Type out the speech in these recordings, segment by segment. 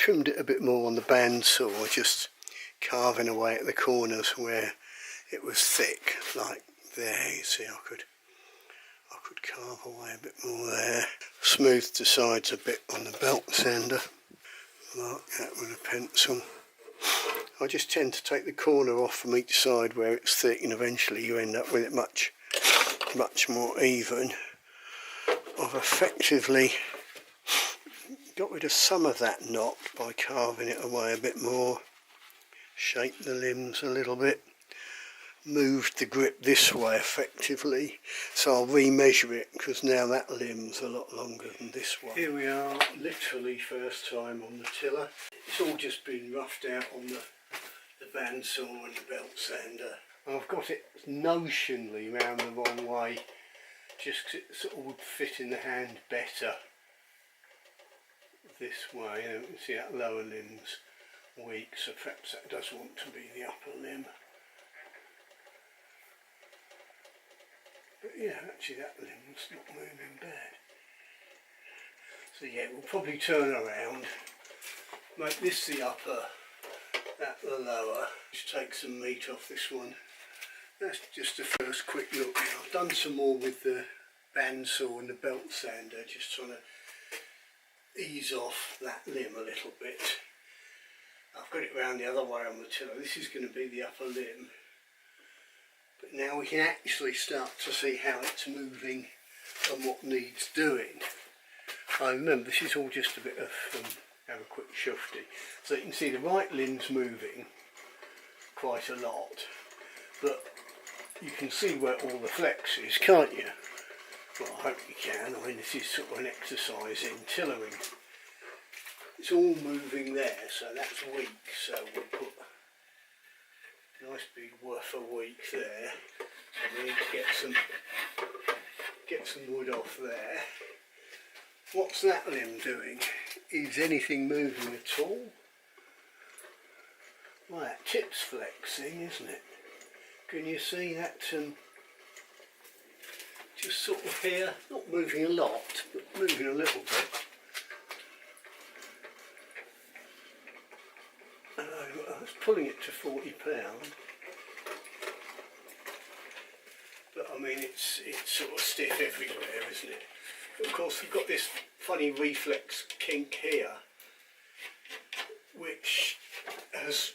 trimmed it a bit more on the bandsaw, just carving away at the corners where it was thick, like there. You see, I could carve away a bit more there. Smoothed the sides a bit on the belt sander, like that with a pencil. I just tend to take the corner off from each side where it's thick, and eventually you end up with it much more even. I've effectively got rid of some of that knot by carving it away a bit more, shaped the limbs a little bit, moved the grip this way effectively, so I'll remeasure it because now that limb's a lot longer than this one. Here we are, literally first time on the tiller. It's all just been roughed out on the bandsaw and the belt sander. I've got it notionally round the wrong way, just 'cause it sort of would fit in the hand better this way. You can see that lower limb's weak, so perhaps that does want to be the upper limb. But yeah, actually that limb's not moving bad. So yeah, we'll probably turn around, make this the upper, that the lower. Just take some meat off this one. That's just the first quick look. Now, I've done some more with the bandsaw and the belt sander, just trying to ease off that limb a little bit. I've got it round the other way on the tiller. This is going to be the upper limb. But now we can actually start to see how it's moving and what needs doing. I remember this is all just a bit of have a quick shufty. So you can see the right limb's moving quite a lot, but you can see where all the flex is, can't you? Well, I hope you can. I mean, this is sort of an exercise in tillering. It's all moving there, so that's weak, so we'll put a nice big woof of weak there. So we need to get some wood off there. What's that limb doing? Is anything moving at all? Well, that tip's flexing, isn't it? Can you see that just sort of here, not moving a lot, but moving a little bit. I was pulling it to 40 pound, but I mean it's sort of stiff everywhere, isn't it? But of course we've got this funny reflex kink here, which has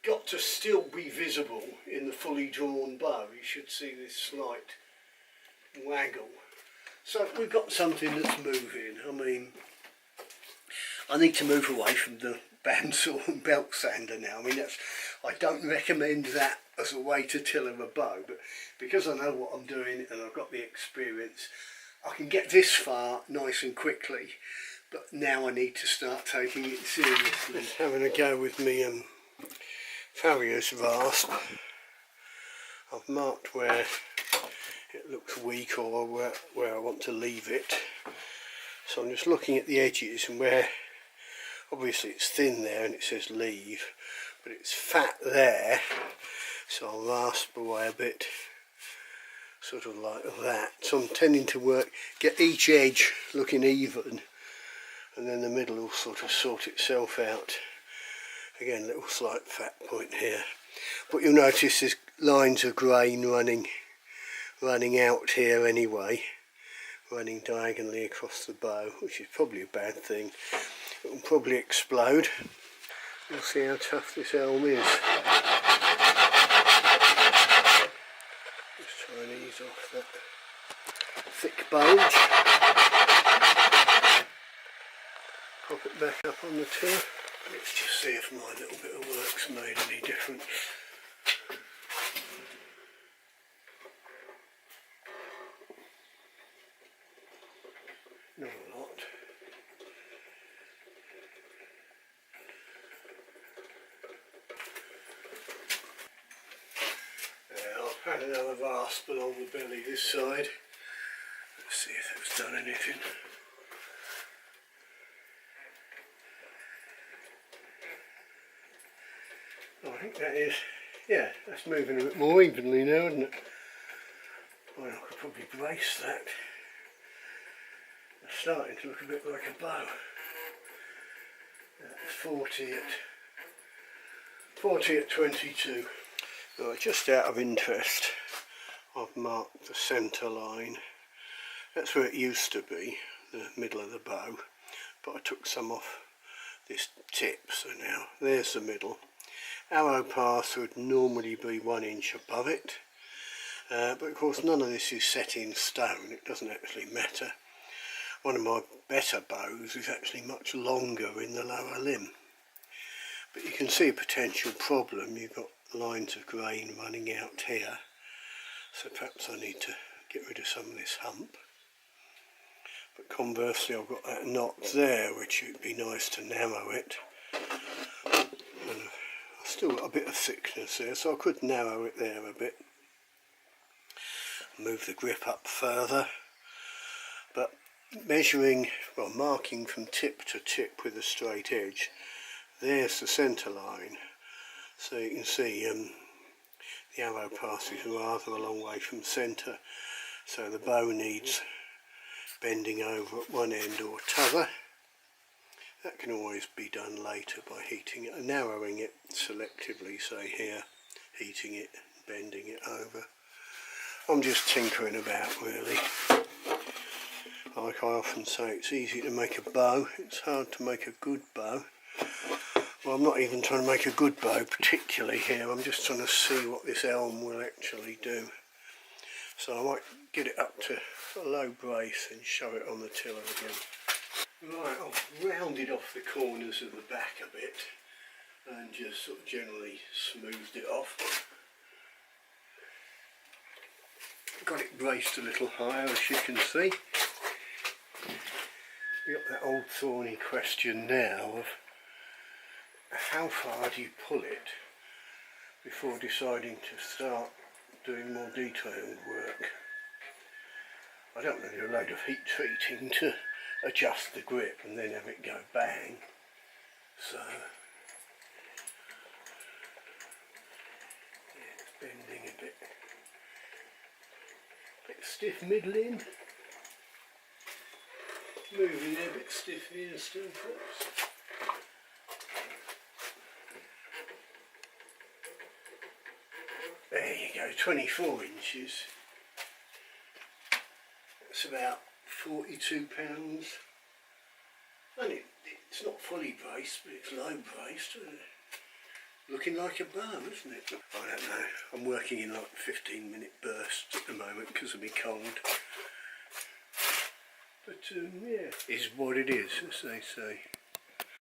got to still be visible in the fully drawn bow. You should see this slight waggle. So we've got something that's moving. I mean, I need to move away from the bandsaw and belt sander now. I mean, I don't recommend that as a way to tiller a bow, but because I know what I'm doing and I've got the experience, I can get this far nice and quickly. But now I need to start taking it seriously. Just having a go with me farrier's rasp. I've marked where it looks weak or where I want to leave it. So I'm just looking at the edges and where obviously it's thin there and it says leave, but it's fat there, so I'll rasp away a bit, sort of like that. So I'm tending to get each edge looking even, and then the middle will sort of sort itself out. Again, little slight fat point here, but you'll notice there's lines of grain running out here anyway, running diagonally across the bow, which is probably a bad thing. It will probably explode. You'll see how tough this elm is. Just try and ease off that thick bulge. Pop it back up on the tiller. Let's just see if my little bit of work's made any difference. Not a lot. I've had another rasp along the belly this side. Let's see if it's done anything. I think that is, yeah, that's moving a bit more evenly now, isn't it? Well, I could probably brace that. It's starting to look a bit like a bow. That's 40 at 22. Right, just out of interest, I've marked the centre line. That's where it used to be, the middle of the bow, but I took some off this tip, so now there's the middle. Arrow pass would normally be 1 inch above it, but of course none of this is set in stone, it doesn't actually matter. One of my better bows is actually much longer in the lower limb, but you can see a potential problem. You've got lines of grain running out here, so perhaps I need to get rid of some of this hump. But conversely, I've got that knot there, which would be nice to narrow it. And I've still got a bit of thickness there, so I could narrow it there a bit. Move the grip up further. But measuring, well, marking from tip to tip with a straight edge, there's the centre line. So you can see the arrow pass is rather a long way from centre, so the bow needs bending over at one end or t'other. That can always be done later by heating it and narrowing it selectively, say here, heating it, bending it over. I'm just tinkering about really. Like I often say, it's easy to make a bow, it's hard to make a good bow. Well, I'm not even trying to make a good bow particularly here, I'm just trying to see what this elm will actually do. So I might get it up to a low brace and show it on the tiller again. Right, I've rounded off the corners of the back a bit and just sort of generally smoothed it off. Got it braced a little higher, as you can see. We've got that old thorny question now of how far do you pull it before deciding to start doing more detailed work. I don't want to do a load of heat treating to adjust the grip and then have it go bang. So yeah, it's bending a bit stiff middling, moving a bit stiff here still perhaps. There you go, 24 inches. That's about £42. And it's not fully braced, but it's low braced. Looking like a bow, isn't it? I don't know. I'm working in like 15-minute bursts at the moment because of my cold. But yeah, is what it is, as they say.